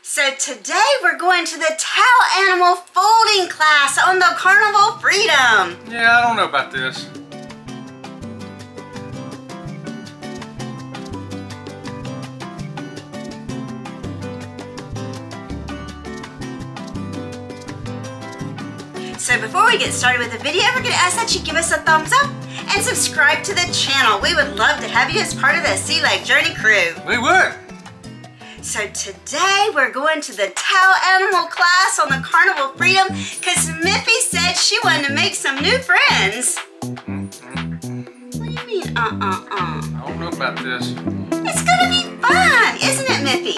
So today we're going to the towel animal folding class on the Carnival Freedom. Yeah, I don't know about this. So before we get started with the video, we're going to ask that you give us a thumbs up and subscribe to the channel. We would love to have you as part of the Sea Lake Journey crew. We would. So today we're going to the towel animal class on the Carnival Freedom because Miffy said she wanted to make some new friends. What do you mean, I don't know about this. It's gonna be fun, isn't it, Miffy?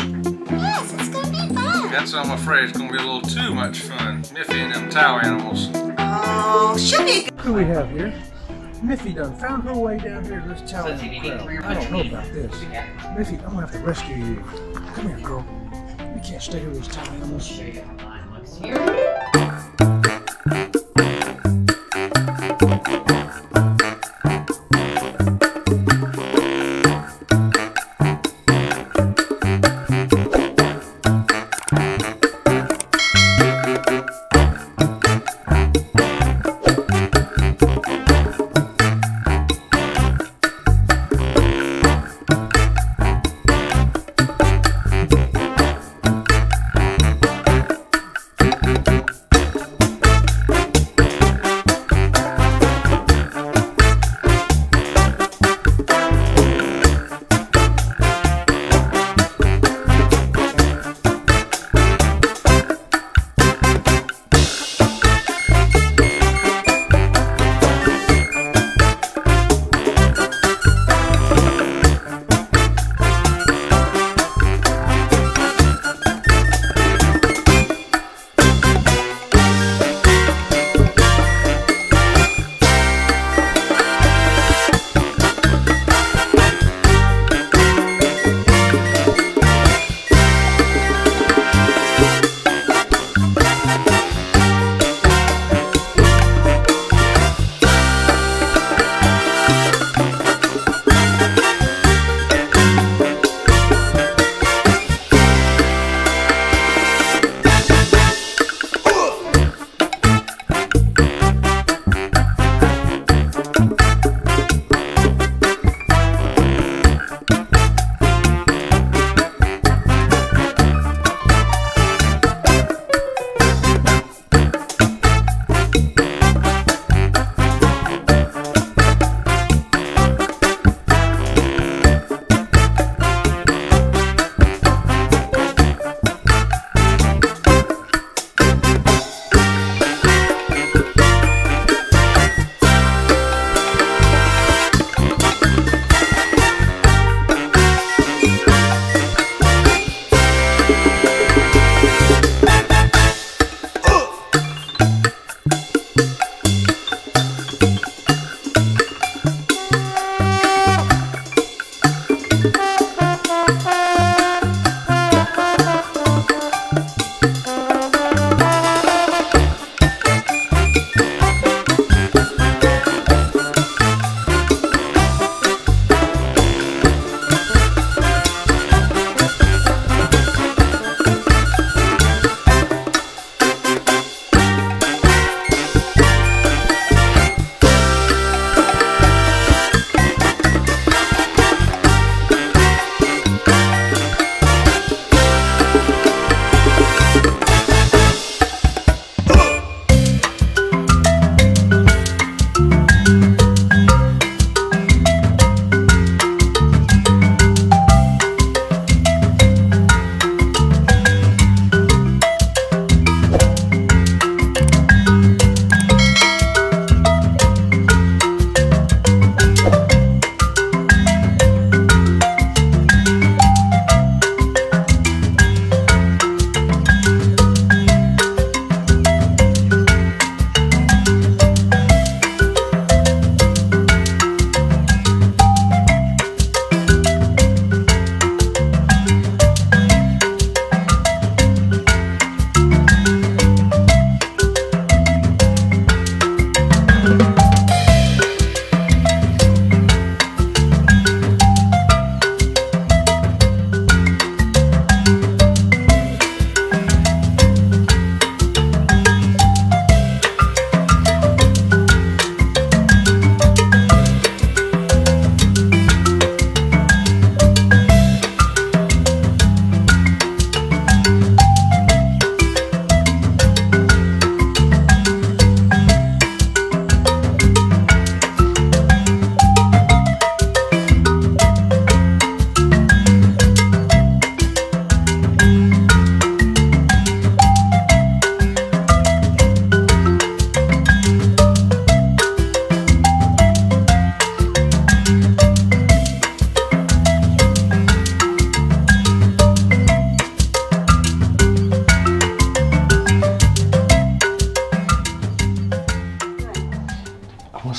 Yes, it's gonna be fun. That's what I'm afraid. It's gonna be a little too much fun. Miffy and them towel animals. Oh, she'll be good. Who do we have here? Miffy done found her way down here to this towel animal crowd. I don't know about this. Miffy, I'm gonna have to rescue you. Come here, girl. You can't stay here with these towel animals.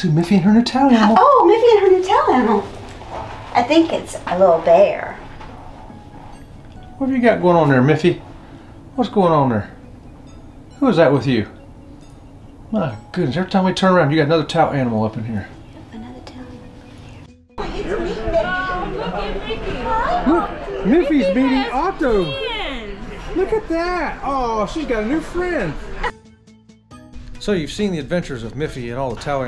see Miffy and her new towel animal. Oh, Miffy and her new towel animal. I think it's a little bear. What have you got going on there, Miffy? What's going on there? Who is that with you? My goodness, every time we turn around, you got another towel animal up in here. Another towel Look, Miffy's meeting Otto. Look at that. Oh, she's got a new friend. So you've seen the adventures of Miffy and all the towel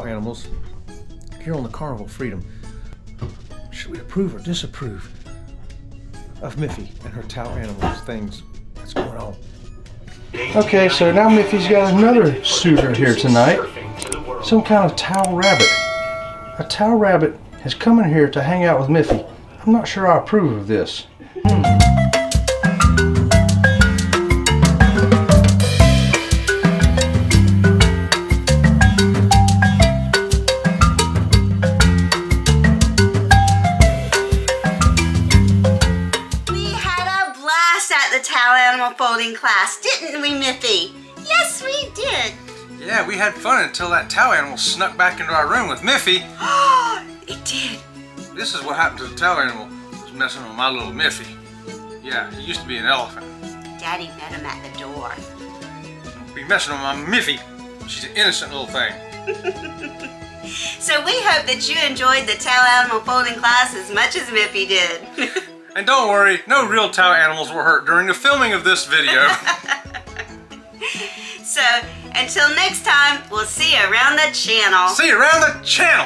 animals here on the Carnival Freedom. Should we approve or disapprove of Miffy and her towel animals things that's going on? Okay, so now Miffy's got another suitor here tonight. Some kind of towel rabbit. A towel rabbit has come in here to hang out with Miffy. I'm not sure I approve of this. Towel animal folding class, didn't we, Miffy? Yes, we did. Yeah, we had fun until that towel animal snuck back into our room with Miffy. Oh, it did. This is what happened to the towel animal. It was messing with my little Miffy. Yeah, he used to be an elephant. Daddy met him at the door. Be messing with my Miffy. She's an innocent little thing. So we hope that you enjoyed the towel animal folding class as much as Miffy did. And don't worry, no real towel animals were hurt during the filming of this video. So, until next time, we'll see you around the channel. See you around the channel!